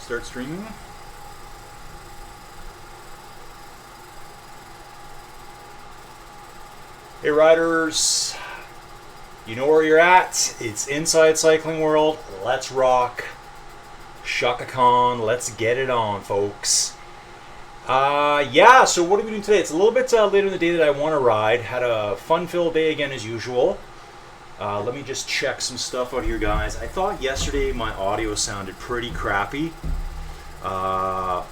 Start streaming. Hey riders, you know where you're at. It's Inside Cycling World. Let's rock. Shaka Khan, let's get it on, folks. Yeah, so what are we doing today? It's a little bit later in the day that I want to ride. Had a fun-filled day again as usual. Let me just check some stuff out here, guys. I thought yesterday my audio sounded pretty crappy. Not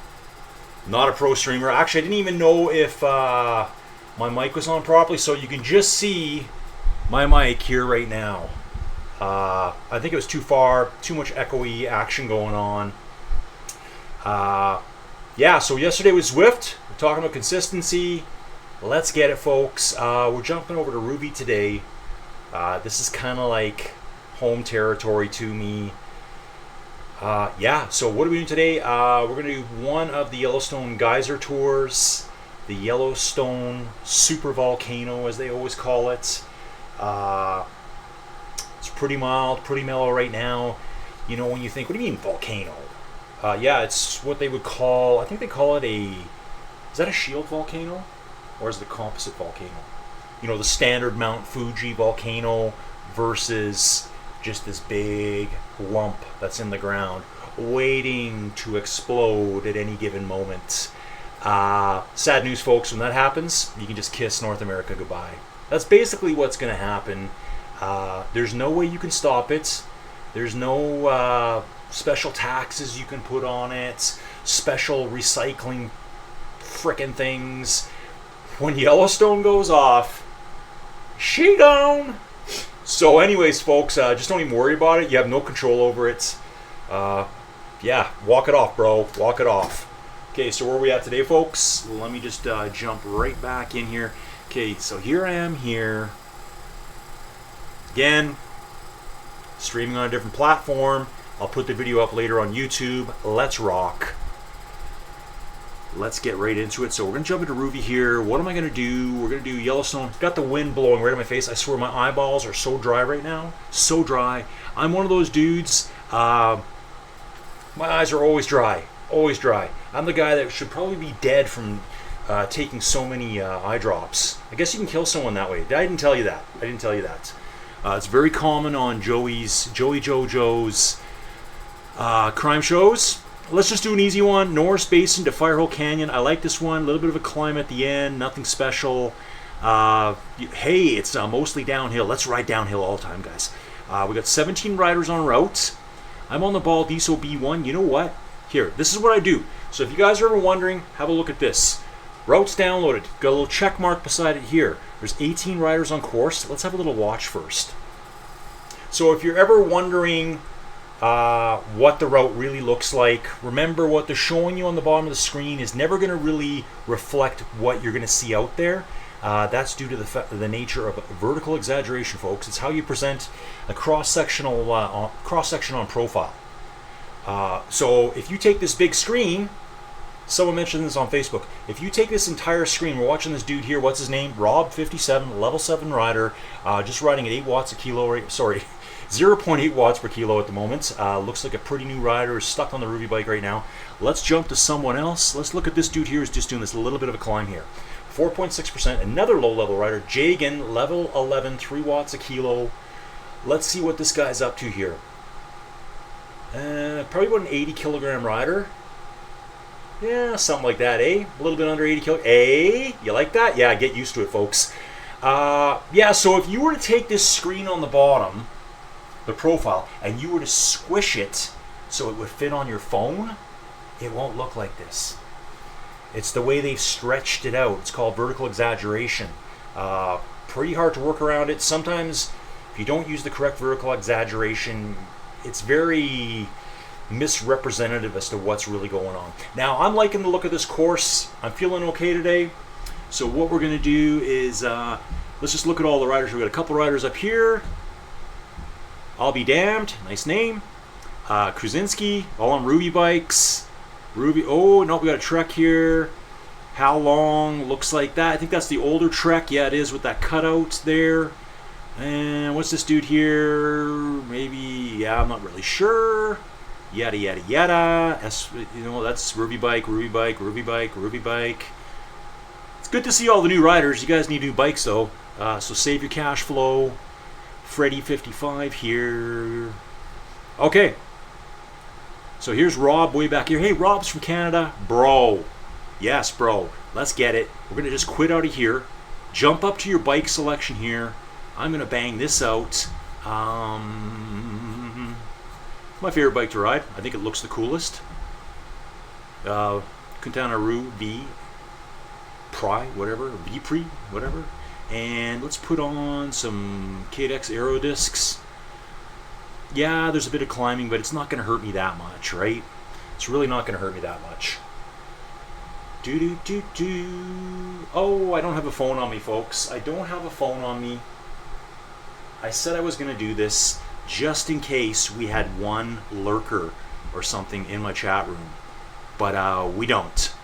a pro streamer. Actually, I didn't even know if my mic was on properly, so you can just see my mic here right now. I think it was too much echoey action going on. Yeah, so yesterday was Zwift. We're talking about consistency. Let's get it, folks. We're jumping over to Ruby today. This is kind of like home territory to me. Yeah, so what are we doing today? We're going to do one of the Yellowstone geyser tours. The Yellowstone super volcano, as they always call it. It's pretty mild, pretty mellow right now. You know, when you think, what do you mean volcano? Yeah, it's what they would call, I think they call it is that a shield volcano? Or is it a composite volcano? You know, the standard Mount Fuji volcano versus just this big lump that's in the ground waiting to explode at any given moment. Sad news, folks, when that happens, you can just kiss North America goodbye. That's basically what's going to happen. There's no way you can stop it. There's no special taxes you can put on it, special recycling frickin' things. When Yellowstone goes off, she gone. So anyways, folks, just don't even worry about it. You have no control over it. Yeah, walk it off, bro. Walk it off. Okay, so where are we at today, folks? Let me just jump right back in here. Okay, so here I am here. Again, streaming on a different platform. I'll put the video up later on YouTube. Let's rock. Let's get right into it. So we're going to jump into Ruby here. What am I going to do? We're going to do Yellowstone. Got the wind blowing right in my face. I swear my eyeballs are so dry right now. So dry. I'm one of those dudes. My eyes are always dry. Always dry. I'm the guy that should probably be dead from taking so many eye drops. I guess you can kill someone that way. I didn't tell you that. I didn't tell you that. It's very common on Joey Jojo's crime shows. Let's just do an easy one. Norris Basin to Firehole Canyon. I like this one. A little bit of a climb at the end. Nothing special. Hey, it's mostly downhill. Let's ride downhill all the time, guys. We got 17 riders on route. I'm on the ball, Diesel B1. You know what? Here, this is what I do. So if you guys are ever wondering, have a look at this. Route's downloaded. Got a little check mark beside it here. There's 18 riders on course. Let's have a little watch first. So if you're ever wondering what the route really looks like, remember what they're showing you on the bottom of the screen is never going to really reflect what you're going to see out there. That's due to the nature of vertical exaggeration, folks. It's how you present a cross-section on profile. So if you take this big screen, someone mentioned this on Facebook, if you take this entire screen, we're watching this dude here, what's his name? Rob57, level 7 rider, just riding at 8 watts a kilo, sorry, 0.8 watts per kilo at the moment. Looks like a pretty new rider, is stuck on the Ruby bike right now. Let's jump to someone else. Let's look at this dude here who's just doing this little bit of a climb here. 4.6%, another low-level rider, Jagan, level 11, 3 watts a kilo. Let's see what this guy's up to here. Probably about an 80 kilogram rider. Yeah, something like that, eh? A little bit under 80 kilo. Eh? You like that? Yeah, get used to it, folks. Yeah, so if you were to take this screen on the bottom, the profile, and you were to squish it so it would fit on your phone, it won't look like this. It's the way they've stretched it out. It's called vertical exaggeration. Pretty hard to work around it. Sometimes, if you don't use the correct vertical exaggeration, it's very misrepresentative as to what's really going on. Now, I'm liking the look of this course. I'm feeling okay today. So what we're going to do is, let's just look at all the riders. We've got a couple riders up here. I'll be damned. Nice name. Krasinski, all on Ruby bikes. Ruby, oh, no, we got a Trek here. How long? Looks like that. I think that's the older Trek. Yeah, it is with that cutout there. And what's this dude here? Maybe, yeah, I'm not really sure. yada yada yada. You know, that's Ruby Bike, Ruby Bike, Ruby Bike, Ruby Bike. It's good to see all the new riders. You guys need new bikes though, so save your cash flow. Freddy55 here. Okay, so here's Rob way back here. Hey, Rob's from Canada. Bro, yes bro, let's get it. We're gonna just quit out of here, jump up to your bike selection here. I'm gonna bang this out. My favorite bike to ride. I think it looks the coolest. Quintana Roo V Pri, whatever, V Pri, whatever. And let's put on some Tacx Aero discs. Yeah, there's a bit of climbing, but it's not going to hurt me that much, right? It's really not going to hurt me that much. Oh, I don't have a phone on me, folks. I don't have a phone on me. I said I was going to do this just in case we had one lurker or something in my chat room, but we don't.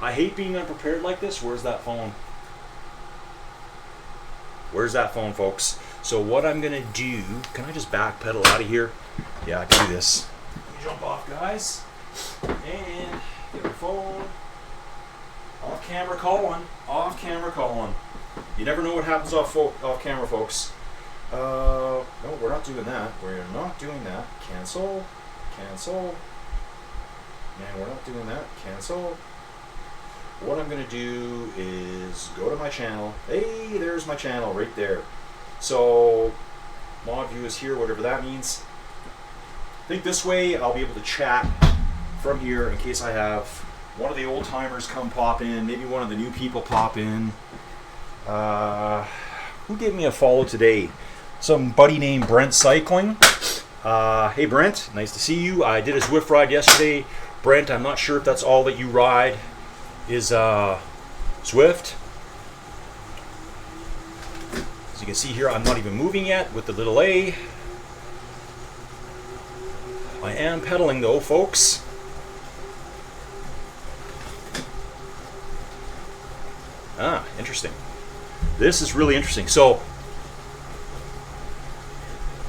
I hate being unprepared like this. Where's that phone? Where's that phone, folks? So what I'm gonna do, can I just backpedal out of here? Yeah, I can do this. Let me jump off, guys, and get my phone. Off camera calling. Off camera calling. You never know what happens off camera, folks. No, we're not doing that. We're not doing that. Cancel. Cancel. Man, we're not doing that. Cancel. What I'm going to do is go to my channel. Hey, there's my channel right there. So, mod view is here, whatever that means. I think this way I'll be able to chat from here in case I have one of the old timers come pop in, maybe one of the new people pop in. Who gave me a follow today? Some buddy named Brent Cycling. Hey Brent, nice to see you. I did a Zwift ride yesterday. Brent, I'm not sure if that's all that you ride is Zwift. As you can see here, I'm not even moving yet with the little A. I am pedaling though, folks. Ah, interesting. This is really interesting. So,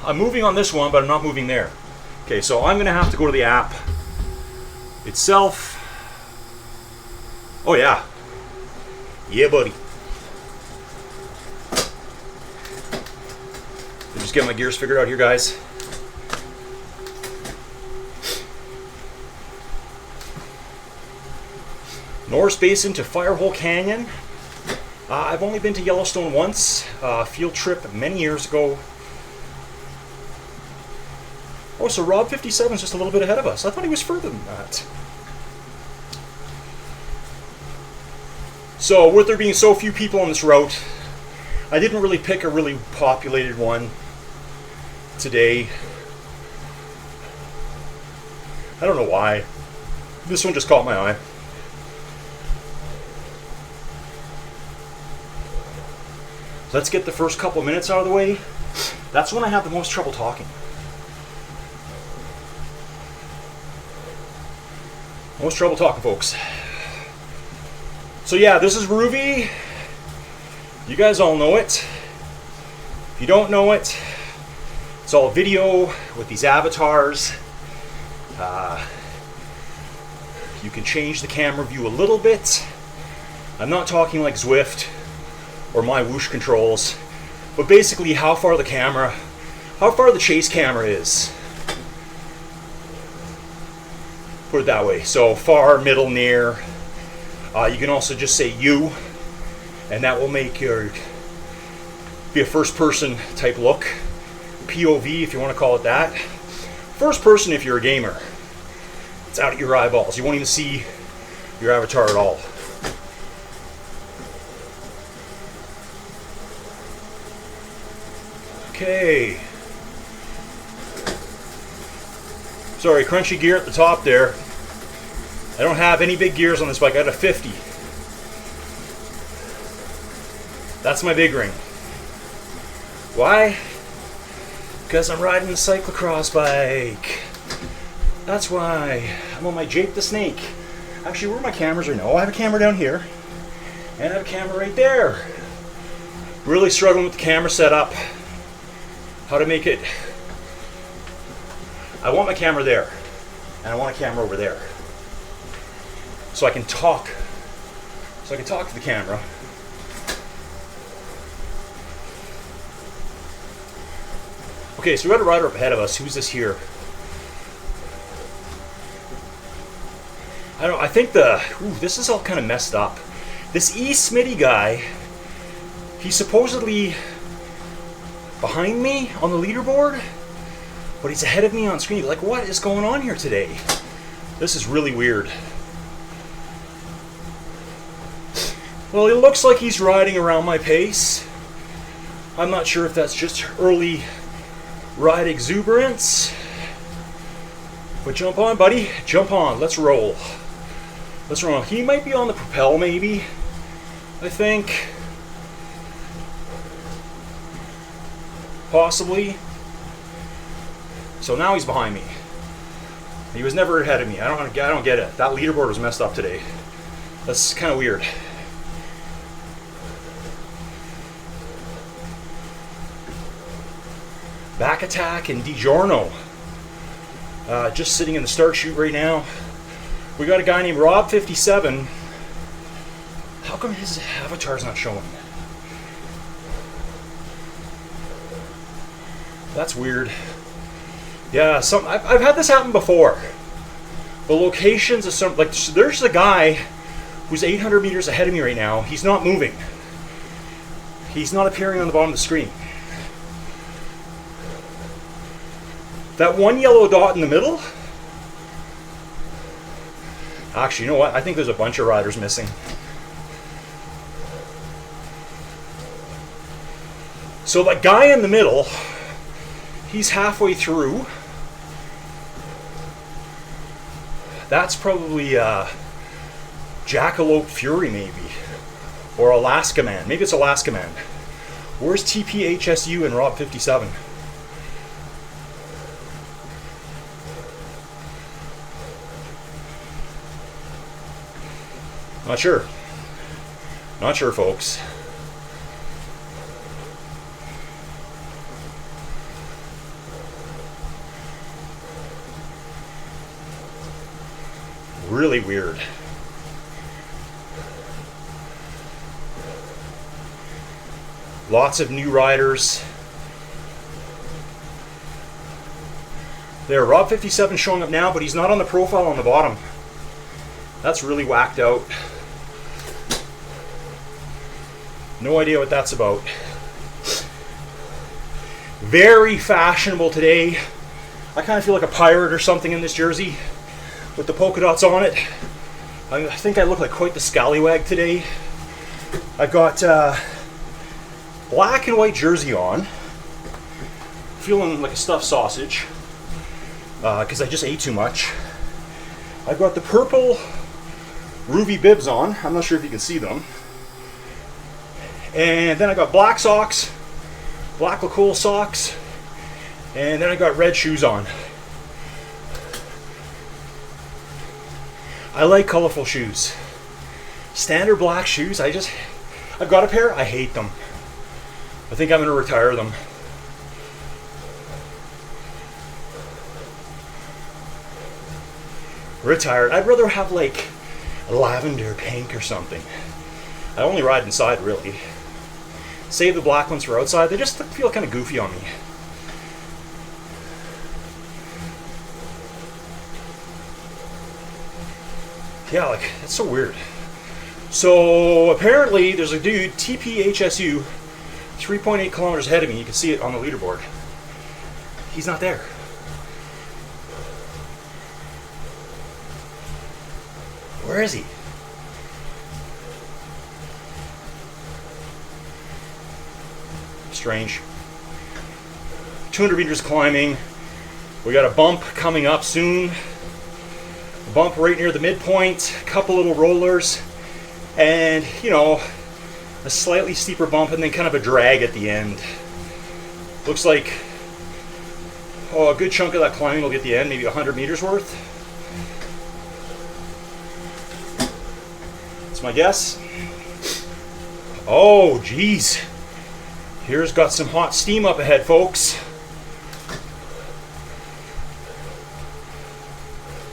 I'm moving on this one, but I'm not moving there. Okay, so I'm going to have to go to the app itself. Oh, yeah. Yeah, buddy. Let me just get my gears figured out here, guys. Norris Basin to Firehole Canyon. I've only been to Yellowstone once, field trip many years ago. Oh, so Rob 57 is just a little bit ahead of us. I thought he was further than that. So, with there being so few people on this route, I didn't really pick a really populated one today. I don't know why. This one just caught my eye. Let's get the first couple minutes out of the way. That's when I have the most trouble talking. Most trouble talking, folks. So yeah, this is Ruby. You guys all know it. If you don't know it, it's all video with these avatars. You can change the camera view a little bit. I'm not talking like Zwift or my whoosh controls, but basically how far the chase camera is. Put it that way. So far, middle, near. You can also just say you, and that will make your be a first person type look. POV if you want to call it that. First person if you're a gamer. It's out at your eyeballs. You won't even see your avatar at all. Okay. Sorry, crunchy gear at the top there. I don't have any big gears on this bike. I got a 50. That's my big ring. Why? Because I'm riding a cyclocross bike. That's why. I'm on my Jake the Snake. Actually, where are my cameras right now? Oh, I have a camera down here. And I have a camera right there. Really struggling with the camera setup. How to make it I want my camera there, and I want a camera over there, so I can talk. So I can talk to the camera. Okay, so we got a rider up ahead of us. Who's this here? I think this is all kind of messed up. This Smitty guy, he's supposedly behind me on the leaderboard, but he's ahead of me on screen. Like, what is going on here today? This is really weird. Well, it looks like he's riding around my pace. I'm not sure if that's just early ride exuberance. But jump on, buddy. Jump on. Let's roll. Let's roll. He might be on the propel, maybe. I think. Possibly. So now he's behind me. He was never ahead of me. I don't get it. That leaderboard was messed up today. That's kind of weird. Back attack and DiGiorno. Just sitting in the start chute right now. We got a guy named Rob57. How come his avatar's not showing? That's weird. Yeah, I've had this happen before. The locations of some, like, there's a guy who's 800 meters ahead of me right now. He's not moving. He's not appearing on the bottom of the screen. That one yellow dot in the middle? Actually, you know what? I think there's a bunch of riders missing. So that guy in the middle, he's halfway through. That's probably Jackalope Fury, maybe. Or Alaska Man. Maybe it's Alaska Man. Where's TPHSU and Rob57? Not sure. Not sure, folks. Really weird. Lots of new riders. There, Rob57 showing up now, but he's not on the profile on the bottom. That's really whacked out. No idea what that's about. Very fashionable today. I kind of feel like a pirate or something in this jersey with the polka dots on it. I think I look like quite the scallywag today. I've got black and white jersey on. Feeling like a stuffed sausage because I just ate too much. I've got the purple Ruby bibs on. I'm not sure if you can see them. And then I got black socks, black Lacoste socks, and then I got red shoes on. I like colorful shoes. Standard black shoes, I've got a pair, I hate them. I think I'm gonna retire them. Retired. I'd rather have like lavender pink or something. I only ride inside, really. Save the black ones for outside. They just feel kind of goofy on me. Yeah, like, that's so weird. So apparently there's a dude, TPHSU, 3.8 kilometers ahead of me. You can see it on the leaderboard. He's not there. Where is he? Strange. 200 meters climbing. We got a bump coming up soon. A bump right near the midpoint. A couple little rollers. And, you know, a slightly steeper bump and then kind of a drag at the end. Looks like, oh, a good chunk of that climbing will be at the end, maybe 100 meters worth. That's my guess. Oh, geez. Here's got some hot steam up ahead, folks.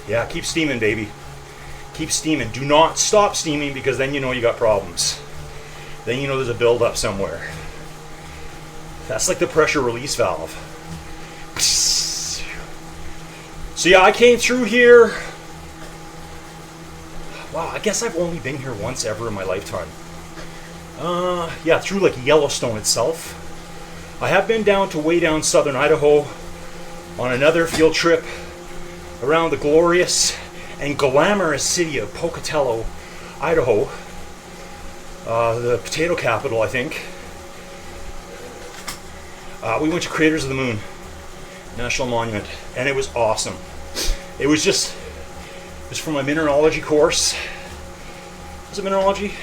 Yeah, keep steaming, baby. Keep steaming. Do not stop steaming, because then you know you got problems. Then you know there's a buildup somewhere. That's like the pressure release valve. So yeah, I came through here. Wow, I guess I've only been here once ever in my lifetime. Yeah, through like Yellowstone itself. I have been down to way down southern Idaho on another field trip around the glorious and glamorous city of Pocatello, Idaho. The potato capital, I think. We went to Craters of the Moon National Monument, and it was awesome. It was from my mineralogy course. Was it mineralogy?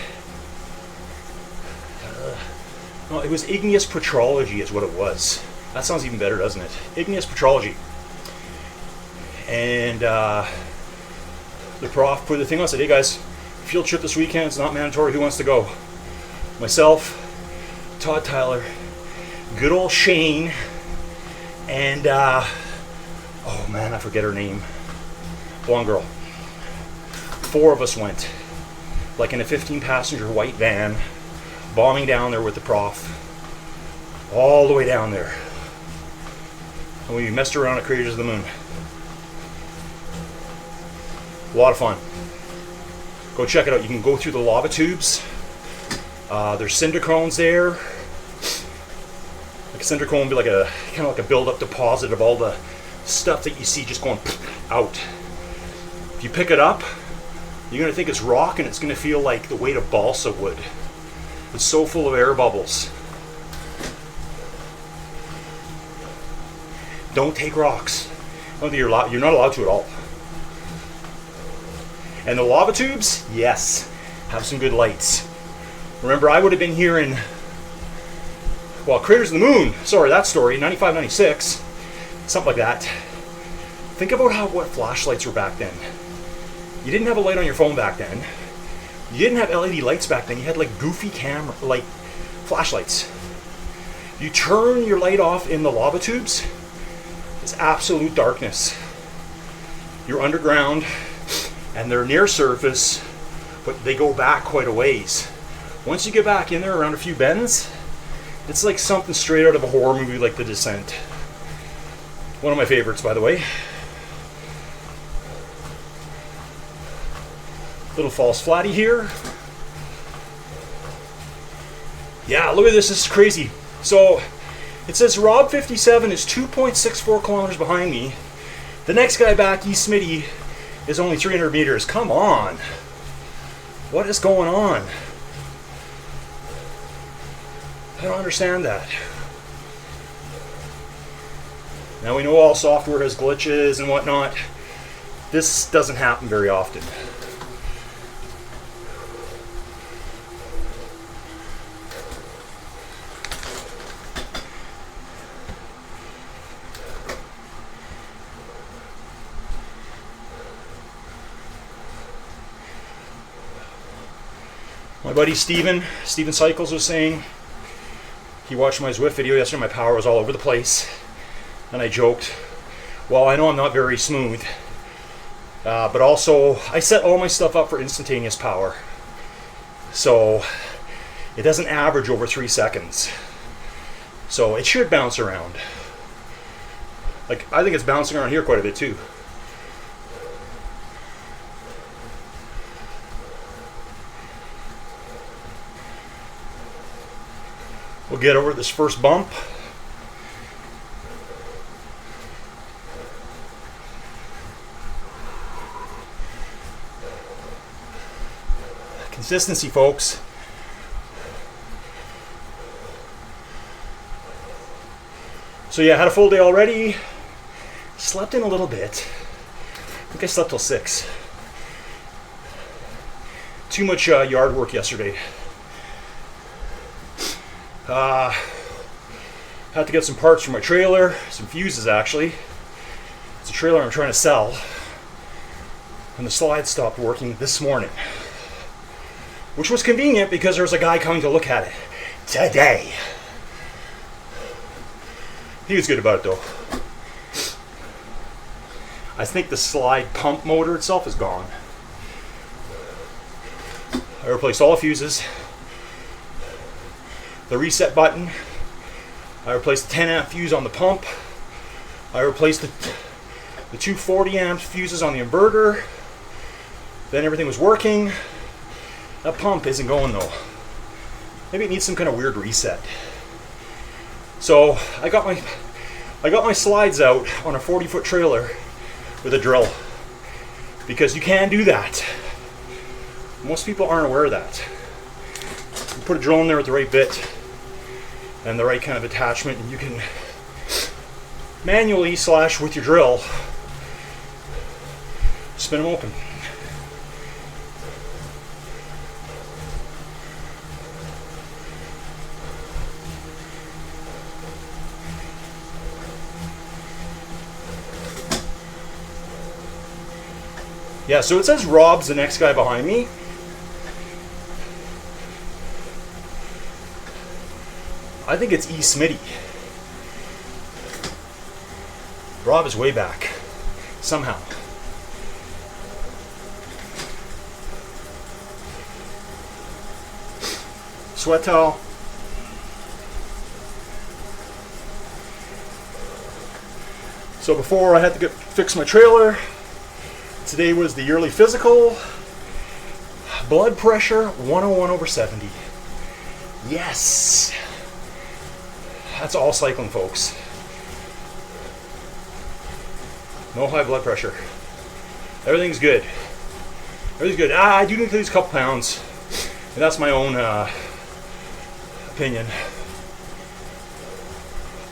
No, it was igneous petrology is what it was. That sounds even better, doesn't it? Igneous petrology. And the prof put the thing on, said, hey guys, field trip this weekend, it's not mandatory, who wants to go? Myself, Todd Tyler, good old Shane, and oh man, I forget her name. Blonde girl. 4 of us went, like in a 15-passenger white van, bombing down there with the prof, all the way down there. And we messed around at Craters of the Moon. A lot of fun. Go check it out. You can go through the lava tubes. There's cinder cones there. Like a cinder cone would be like a kind of like a build-up deposit of all the stuff that you see just going out. If you pick it up, you're gonna think it's rock, and it's gonna feel like the weight of balsa wood. It's so full of air bubbles. Don't take rocks. I don't think you're not allowed to at all. And the lava tubes, yes, have some good lights. Remember, I would have been here in, well, Craters of the Moon, sorry, that story, 95, 96, something like that. Think about what flashlights were back then. You didn't have a light on your phone back then. You didn't have LED lights back then. You had like goofy camera, like flashlights. You turn your light off in the lava tubes, it's absolute darkness. You're underground, and they're near surface, but they go back quite a ways. Once you get back in there around a few bends, it's like something straight out of a horror movie like The Descent. One of my favorites, by the way. Little false flatty here. Yeah, look at this. This is crazy. So it says Rob 57 is 2.64 kilometers behind me. The next guy back, E. Smitty, is only 300 meters. Come on. What is going on? I don't understand that. Now we know all software has glitches and whatnot. This doesn't happen very often. My buddy Steven Cycles was saying, he watched my Zwift video yesterday, my power was all over the place, and I joked, well, I know I'm not very smooth, but also I set all my stuff up for instantaneous power, so it doesn't average over 3 seconds, so it should bounce around. Like, I think it's bouncing around here quite a bit too. We'll get over this first bump. Consistency, folks. So yeah, I had a full day already. Slept in a little bit. I think I slept till 6. Too much yard work yesterday. Had to get some parts for my trailer, some fuses actually. It's a trailer I'm trying to sell, and the slide stopped working this morning, which was convenient because there was a guy coming to look at it today. He was good about it though. I think the slide pump motor itself is gone. I replaced all the fuses, the reset button. I replaced the 10 amp fuse on the pump. I replaced the 240 amp fuses on the inverter. Then everything was working. That pump isn't going though. Maybe it needs some kind of weird reset. So I got my slides out on a 40-foot trailer with a drill, because you can do that. Most people aren't aware of that. You put a drill in there with the right bit and the right kind of attachment, and you can manually / with your drill spin them open. Yeah, so it says Rob's the next guy behind me. I think it's E. Smitty. Rob is way back, somehow. Sweat towel. So before I had to fix my trailer, today was the yearly physical. Blood pressure 101/70. Yes. That's all cycling, folks. No high blood pressure. Everything's good. Everything's good. I do need to lose a couple pounds. And that's my own opinion.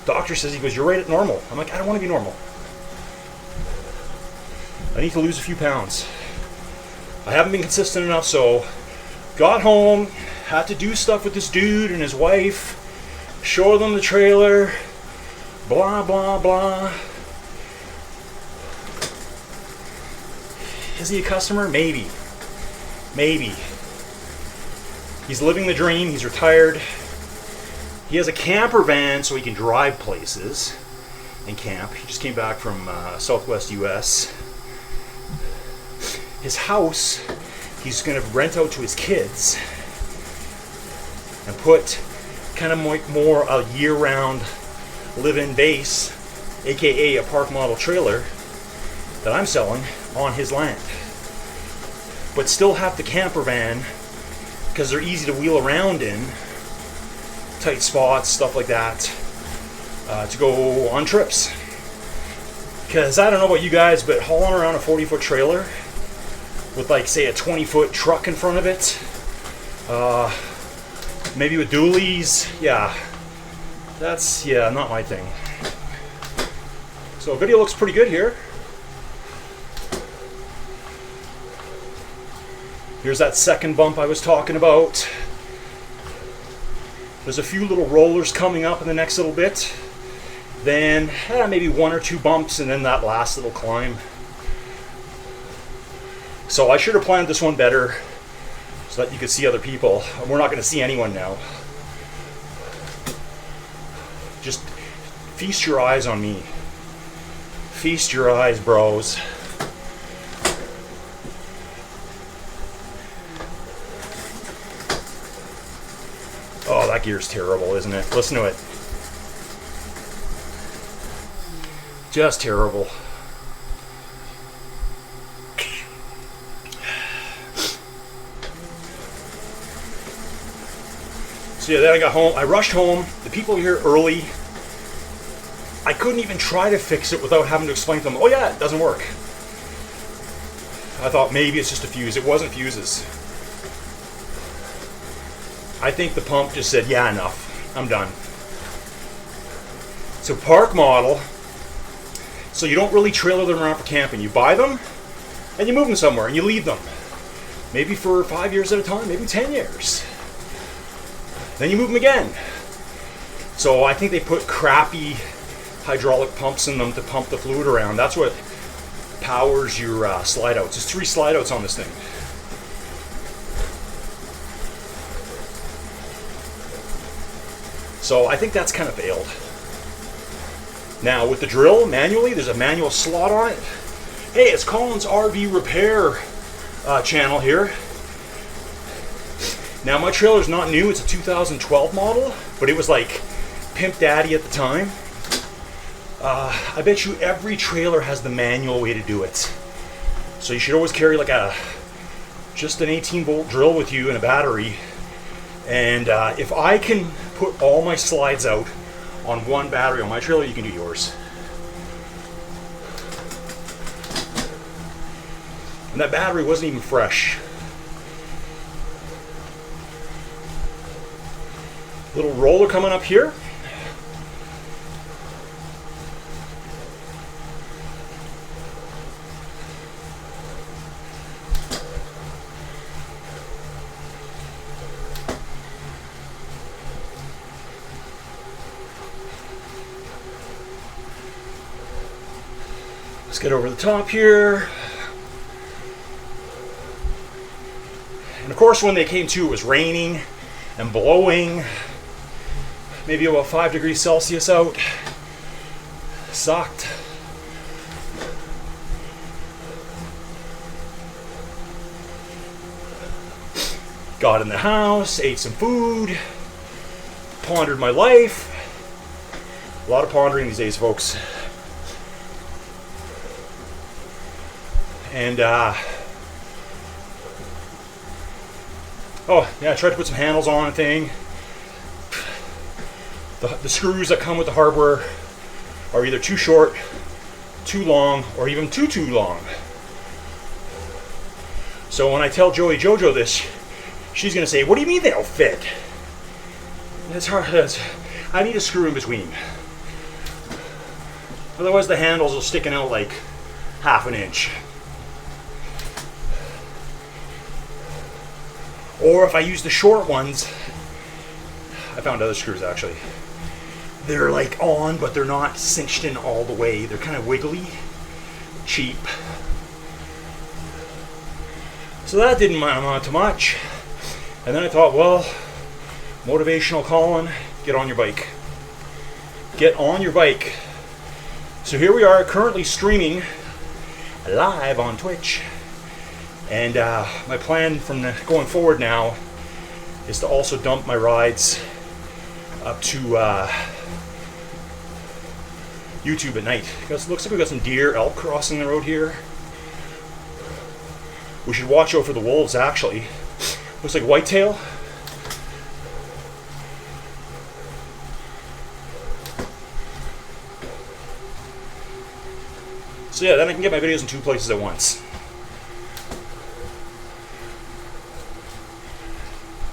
Doctor says, he goes, you're right at normal. I'm like, I don't want to be normal. I need to lose a few pounds. I haven't been consistent enough, so got home, had to do stuff with this dude and his wife, show them the trailer, blah, blah, blah. Is he a customer? Maybe. Maybe. He's living the dream. He's retired. He has a camper van so he can drive places and camp. He just came back from Southwest US. His house, he's going to rent out to his kids and put kind of more a year-round live-in base, aka a park model trailer that I'm selling on his land, but still have the camper van because they're easy to wheel around in, tight spots, stuff like that, to go on trips. Because I don't know about you guys, but hauling around a 40-foot trailer with, like, say, a 20-foot truck in front of it, maybe with dualies, yeah, that's, yeah, not my thing. So video looks pretty good here. Here's that second bump I was talking about. There's a few little rollers coming up in the next little bit. Then maybe 1 or 2 bumps, and then that last little climb. So I should have planned this one better so that you could see other people. We're not going to see anyone now. Just feast your eyes on me. Feast your eyes, bros. Oh, that gear's terrible, isn't it? Listen to it. Just terrible. So yeah, then I got home. I rushed home. The people were here early. I couldn't even try to fix it without having to explain to them, oh yeah, it doesn't work. I thought maybe it's just a fuse. It wasn't fuses. I think the pump just said, yeah, enough. I'm done. So park model. So you don't really trailer them around for camping. You buy them and you move them somewhere and you leave them. Maybe for 5 years at a time, maybe 10 years. Then you move them again. So I think they put crappy hydraulic pumps in them to pump the fluid around. That's what powers your slide outs. There's 3 slide outs on this thing. So I think that's kind of failed. Now with the drill, manually, there's a manual slot on it. Hey, it's Colin's RV Repair channel here. Now my trailer's not new, it's a 2012 model, but it was like Pimp Daddy at the time. I bet you every trailer has the manual way to do it. So you should always carry like just an 18-volt drill with you and a battery. And if I can put all my slides out on one battery on my trailer, you can do yours. And that battery wasn't even fresh. Little roller coming up here. Let's get over the top here. And of course, when they came to, it was raining and blowing. Maybe about 5 degrees Celsius out. Sucked. Got in the house, ate some food, pondered my life. A lot of pondering these days, folks. And oh yeah, I tried to put some handles on a thing. The screws that come with the hardware are either too short, too long, or even too long. So when I tell Joey Jojo this, she's gonna say, "What do you mean they don't fit?" It's hard. I need a screw in between. Otherwise the handles are sticking out like half an inch. Or if I use the short ones, I found other screws actually. They're like on, but they're not cinched in all the way. They're kind of wiggly, cheap. So that didn't amount to much. And then I thought, well, motivational Colin, get on your bike. Get on your bike. So here we are currently streaming live on Twitch. And my plan from going forward now is to also dump my rides up to YouTube at night. Because it looks like we got some deer, elk crossing the road here. We should watch out for the wolves actually. Looks like whitetail. So yeah, then I can get my videos in 2 places at once.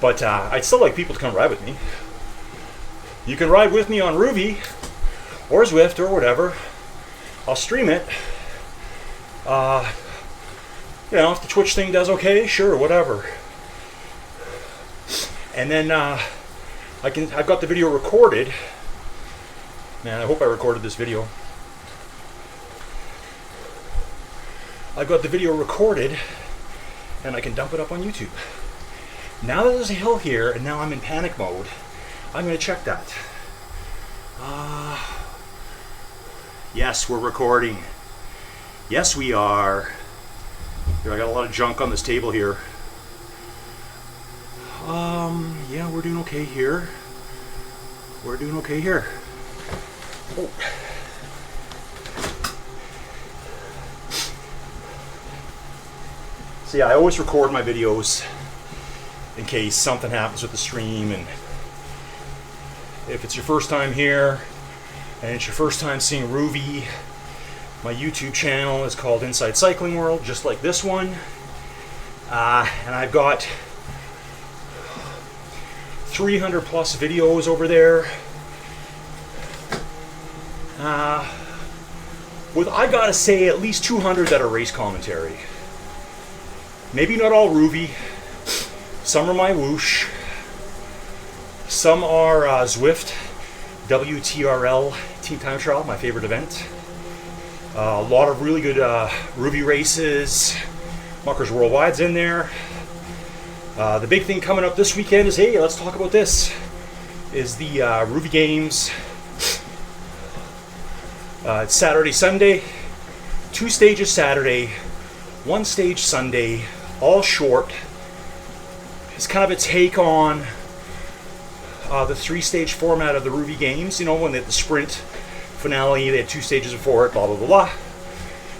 But I'd still like people to come ride with me. You can ride with me on Ruby or Zwift or whatever. I'll stream it. You know, if the Twitch thing does okay, sure, whatever. And then I've got the video recorded. Man, I hope I recorded this video. I've got the video recorded and I can dump it up on YouTube. Now that there's a hill here and now I'm in panic mode, I'm going to check that. Yes, we're recording. Yes, we are. Here, I got a lot of junk on this table here. Yeah, we're doing okay here. We're doing okay here. Oh. So yeah, I always record my videos in case something happens with the stream, and if it's your first time here and it's your first time seeing Ruby, my YouTube channel is called Inside Cycling World, just like this one. And I've got 300 plus videos over there. With, I gotta say, at least 200 that are race commentary. Maybe not all Ruby. Some are my whoosh. Some are Zwift, WTRL, Team Time Trial, my favorite event. A lot of really good Ruby races. Muckers Worldwide's in there. The big thing coming up this weekend is, hey, let's talk about this, is the Ruby Games. It's Saturday, Sunday, 2 stages Saturday, 1 stage Sunday, all short. It's kind of a take on the 3-stage format of the Ruby games. You know, when they had the sprint finale, they had 2 stages before it, blah, blah, blah, blah.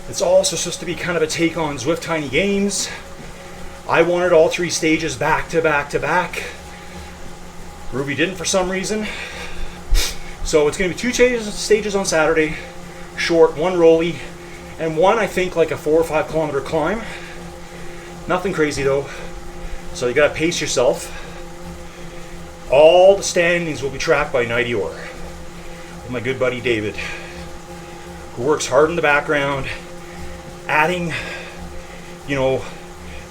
It's also supposed to be kind of a take on Zwift Tiny Games. I wanted all 3 stages back to back to back. Ruby didn't for some reason. So it's going to be 2 stages on Saturday, short, 1 rolly, and 1, I think, like a 4 or 5 kilometer climb. Nothing crazy though. So you got to pace yourself. All the standings will be tracked by Nighty Or, my good buddy David, who works hard in the background, adding, you know,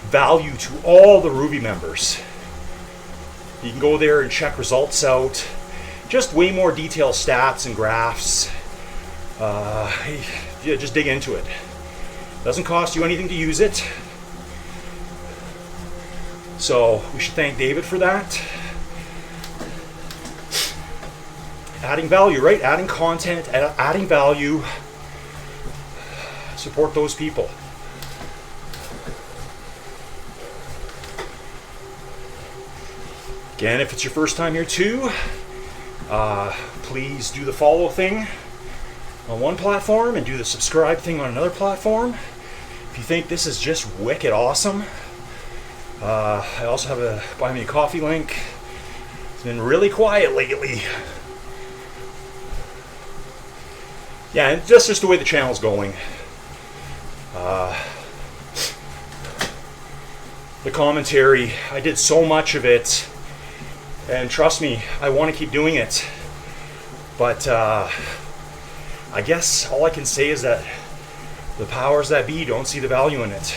value to all the Ruby members. You can go there and check results out. Just way more detailed stats and graphs. Yeah, just dig into it. Doesn't cost you anything to use it. So we should thank David for that. Adding value, right? Adding content, adding value. Support those people. Again, if it's your first time here too, please do the follow thing on one platform and do the subscribe thing on another platform. If you think this is just wicked awesome, I also have a buy me a coffee link. It's been really quiet lately. Yeah, and that's just the way the channel's going. The commentary, I did so much of it, and trust me, I want to keep doing it. But I guess all I can say is that the powers that be don't see the value in it.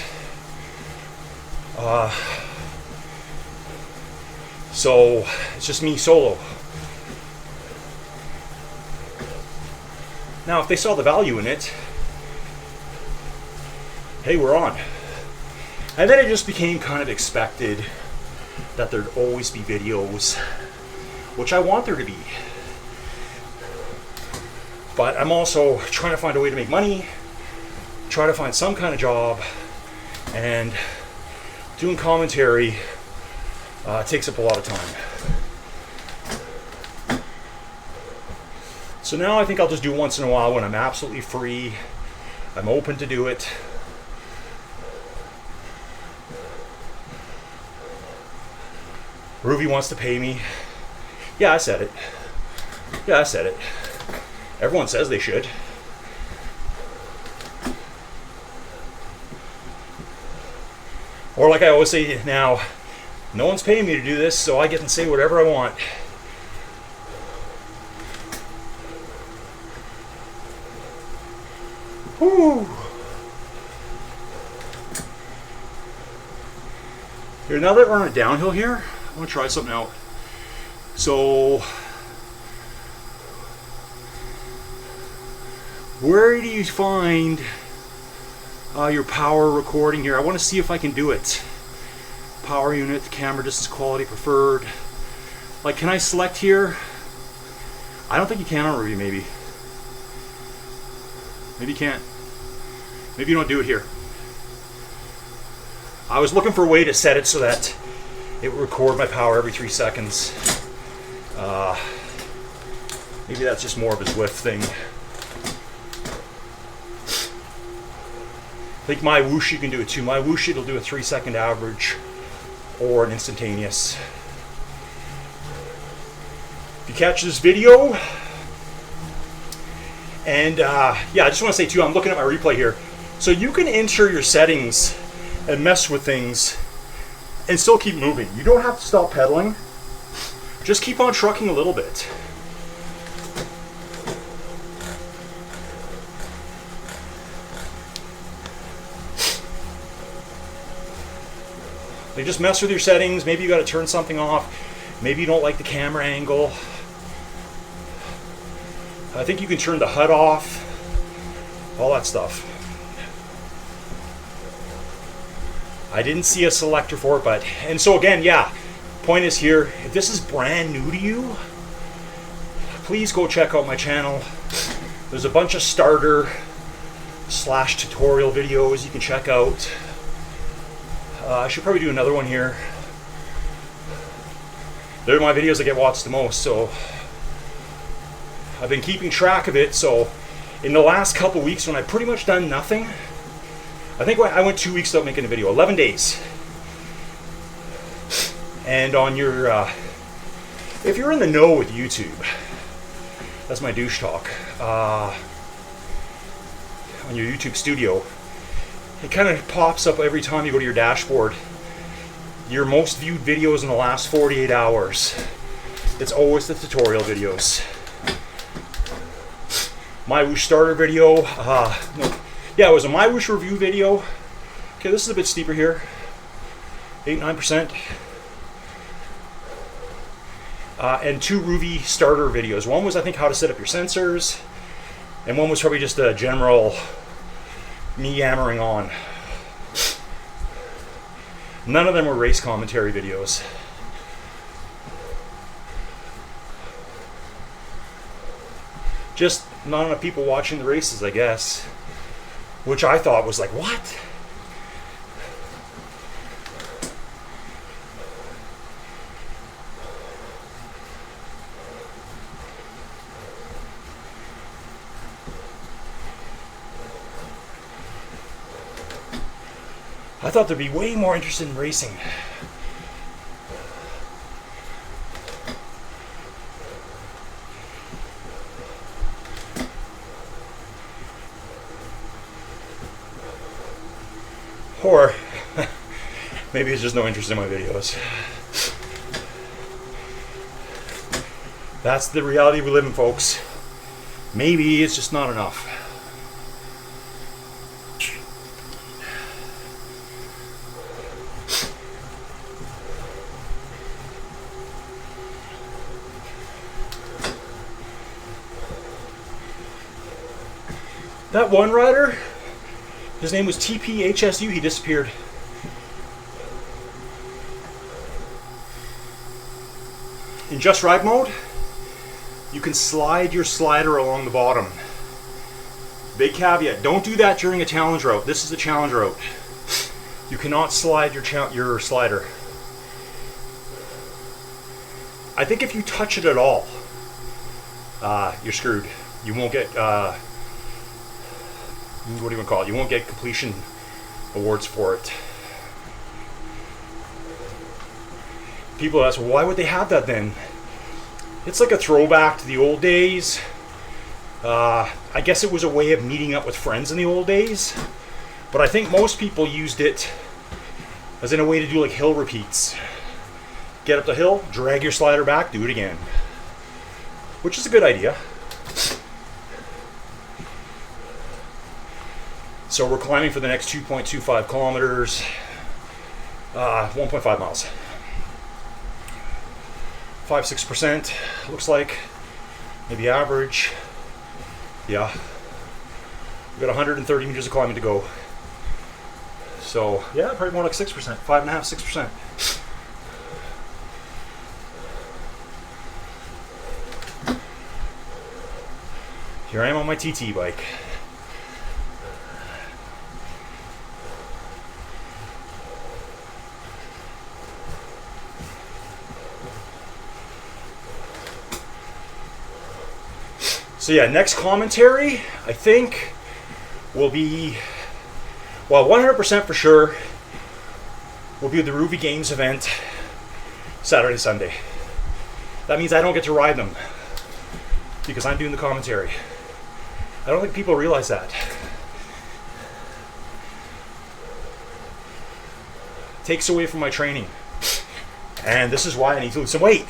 So it's just me solo. Now, if they saw the value in it, hey, we're on. And then it just became kind of expected that there'd always be videos, which I want there to be. But I'm also trying to find a way to make money, try to find some kind of job, and doing commentary takes up a lot of time. So now I think I'll just do once in a while when I'm absolutely free. I'm open to do it. Ruby wants to pay me. Yeah, I said it. Yeah, I said it. Everyone says they should. Or like I always say now, no one's paying me to do this, so I get to say whatever I want. Whew. Here, now that we're on a downhill here, I want to try something out. So, where do you find your power recording here? I want to see if I can do it. Power unit, camera distance, quality preferred. Like, can I select here? I don't think you can on Ruby, maybe. Maybe you can't. Maybe you don't do it here. I was looking for a way to set it so that it would record my power every 3 seconds. Maybe that's just more of a Zwift thing. I think my whoosh, you can do it too. My whoosh, it'll do a 3-second average or an instantaneous. If you catch this video, and yeah, I just want to say too, I'm looking at my replay here. So you can enter your settings and mess with things and still keep moving. You don't have to stop pedaling. Just keep on trucking a little bit. Like, just mess with your settings. Maybe you got to turn something off. Maybe you don't like the camera angle. I think you can turn the HUD off. All that stuff. I didn't see a selector for it, but, and so again, yeah, point is here, if this is brand new to you, please go check out my channel. There's a bunch of starter slash tutorial videos you can check out. I should probably do another one here. They're my videos that get watched the most, so I've been keeping track of it. So in the last couple weeks when I've pretty much done nothing, I think I went 2 weeks without making a video, 11 days. And on your, if you're in the know with YouTube, that's my douche talk, on your YouTube studio, it kind of pops up every time you go to your dashboard. Your most viewed videos in the last 48 hours. It's always the tutorial videos. My Whoosh starter video, no, yeah, it was a My Whoosh review video. Okay, this is a bit steeper here, 8-9%. And 2 Ruby starter videos. One was, I think, how to set up your sensors, and one was probably just a general me yammering on. None of them were race commentary videos. Just not enough people watching the races, I guess. Which I thought was like, what? I thought they'd be way more interested in racing. Or maybe it's just no interest in my videos. That's the reality we live in, folks. Maybe it's just not enough. That one rider, his name was TPHSU, he disappeared. In Just Ride mode, you can slide your slider along the bottom. Big caveat, don't do that during a challenge route. This is a challenge route. You cannot slide your slider. I think if you touch it at all, you're screwed. You won't get, what do you want to call it? You won't get completion awards for it. People ask, well, why would they have that then? It's like a throwback to the old days. I guess it was a way of meeting up with friends in the old days. But I think most people used it as in a way to do like hill repeats. Get up the hill, drag your slider back, do it again. Which is a good idea. So we're climbing for the next 2.25 kilometers, 1.5 miles. 5-6% looks like, maybe average. Yeah, we've got 130 meters of climbing to go. So yeah, probably more like 6%, 5.5-6%. Here I am on my TT bike. So yeah, next commentary, I think, will be, well, 100% for sure, will be the Ruby Games event, Saturday, Sunday. That means I don't get to ride them, because I'm doing the commentary. I don't think people realize that. It takes away from my training. And this is why I need to lose some weight.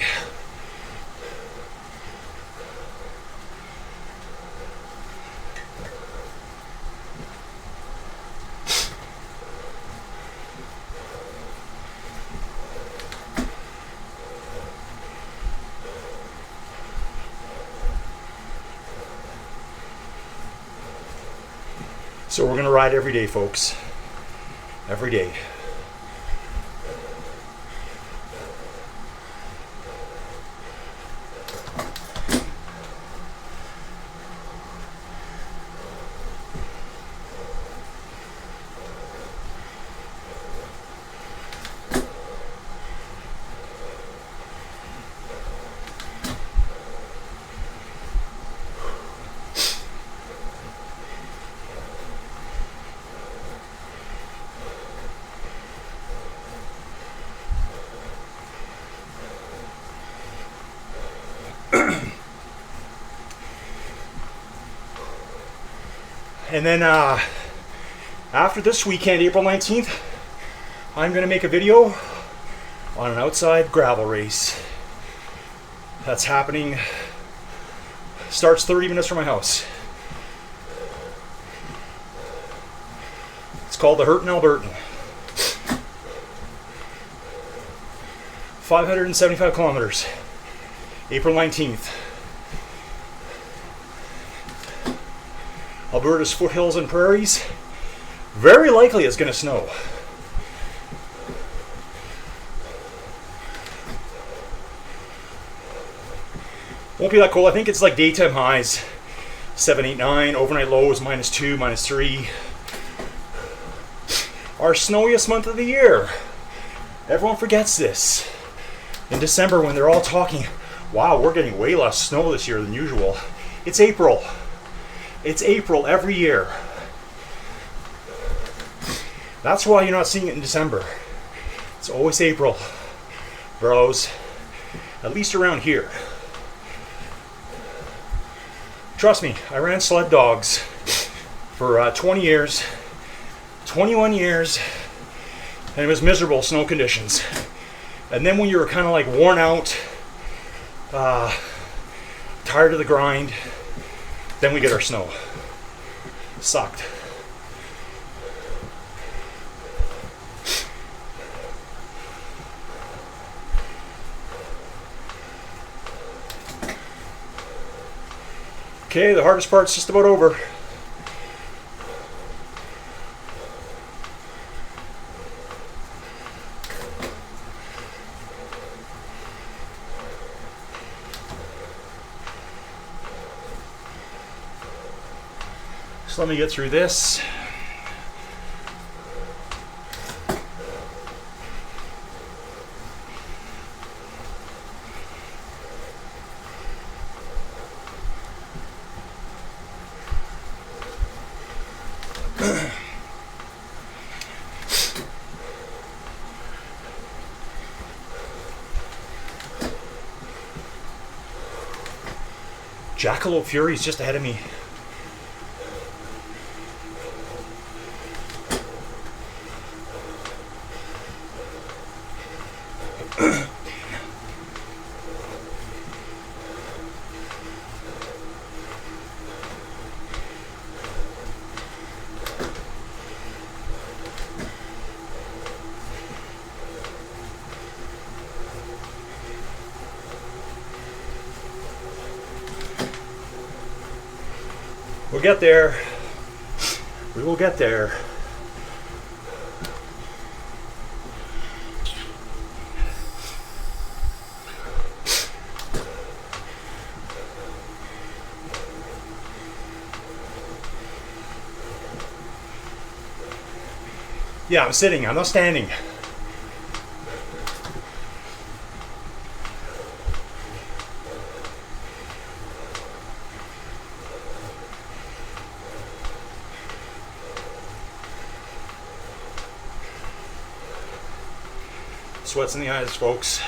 So we're going to ride every day, folks. Every day. And then after this weekend, April 19th, I'm going to make a video on an outside gravel race. That's happening, starts 30 minutes from my house. It's called the Hurtin' Albertan. 575 kilometers, April 19th. Alberta's foothills and prairies. Very likely it's going to snow. Won't be that cold. I think it's like daytime highs 7, 8, 9. Overnight lows -2, -3. Our snowiest month of the year. Everyone forgets this. In December, when they're all talking, wow, we're getting way less snow this year than usual. It's April. It's April every year. That's why you're not seeing it in December. It's always April, bros. At least around here. Trust me, I ran sled dogs for 20 years, 21 years, and it was miserable snow conditions. And then when you were kind of like worn out, tired of the grind, then we get our snow. Sucked. Okay, the hardest part's just about over. So let me get through this. Jackalope Fury's just ahead of me. We'll get there. We will get there. Yeah, I'm sitting. I'm not standing. Sweats in the eyes, folks.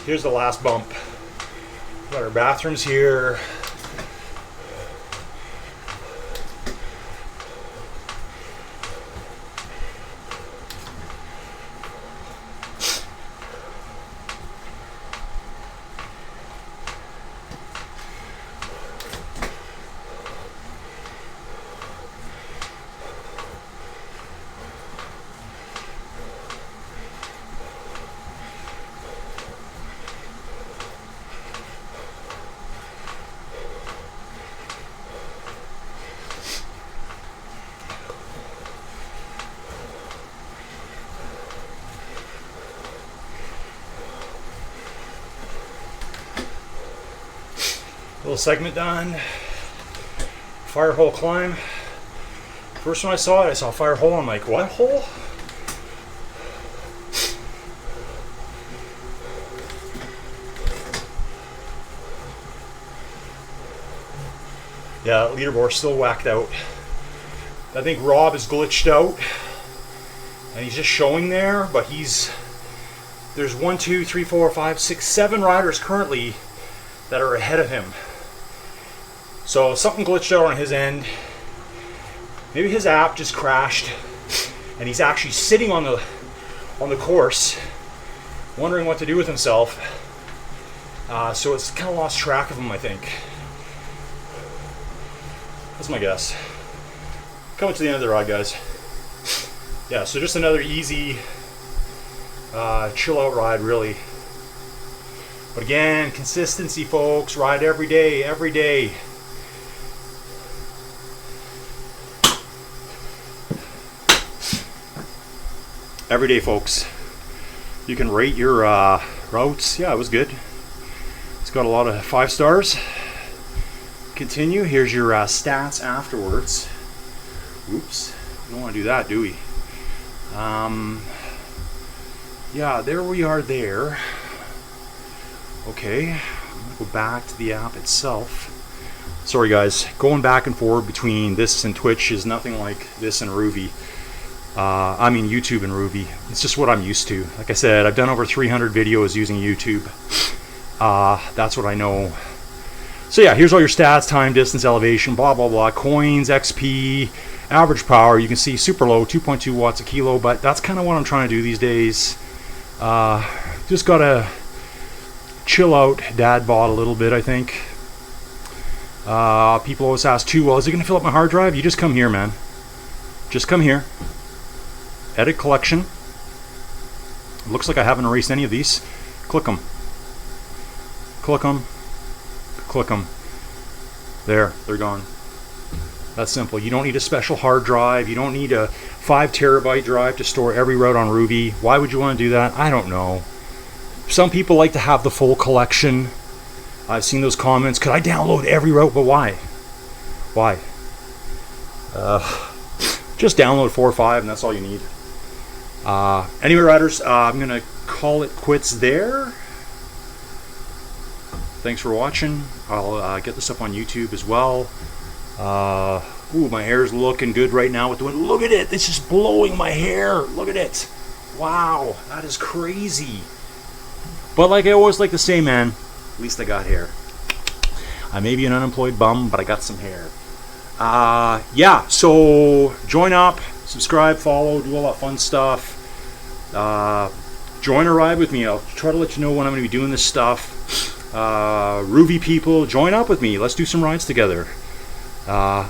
Here's the last bump. Got our bathrooms here. Little segment done. Fire hole climb. First when I saw it, I saw fire hole. I'm like, what hole? Yeah, leaderboard's still whacked out. I think Rob is glitched out, and he's just showing there, but there's 1, 2, 3, 4, 5, 6, 7 riders currently that are ahead of him. So something glitched out on his end. Maybe his app just crashed, and he's actually sitting on the course, wondering what to do with himself. So it's kind of lost track of him, I think. That's my guess. Coming to the end of the ride, guys. Yeah, so just another easy chill out ride, really. But again, consistency, folks. Ride every day, every day. Every day, folks. You can rate your routes. Yeah, it was good. It's got a lot of 5 stars. Continue. Here's your stats afterwards. Oops. We don't want to do that, do we? Yeah, there we are there. Okay. I'm going to go back to the app itself. Sorry, guys. Going back and forth between this and Twitch is nothing like this and Ruby. I mean YouTube and Ruby. It's just what I'm used to. Like I said, I've done over 300 videos using YouTube. That's what I know. So yeah, here's all your stats: time, distance, elevation, blah blah blah, coins, XP, average power. You can see super low, 2.2 watts a kilo, but that's kind of what I'm trying to do these days. Just gotta chill out, dad bod a little bit, I think. People always ask too, well, is it gonna fill up my hard drive? You just come here, man. Just come here. Edit collection. Looks like I haven't erased any of these. Click them. Click them. Click them. There, they're gone. That's simple. You don't need a special hard drive. You don't need a 5 terabyte drive to store every route on Ruby. Why would you want to do that? I don't know. Some people like to have the full collection. I've seen those comments. Could I download every route? But why? Why? Just download 4 or 5 and that's all you need. Anyway, riders, I'm going to call it quits there. Thanks for watching. I'll get this up on YouTube as well. Ooh, my hair's looking good right now with the wind. Look at it. It's just blowing my hair. Look at it. Wow, that is crazy. But like I always like to say, man, at least I got hair. I may be an unemployed bum, but I got some hair. Yeah, so join up, subscribe, follow, do all that fun stuff. Join a ride with me. I'll try to let you know when I'm going to be doing this stuff. Ruby people, join up with me. Let's do some rides together.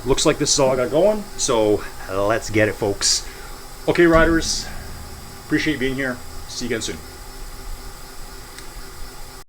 Looks like this is all I got going, so let's get it, folks. Okay, riders, appreciate you being here. See you again soon.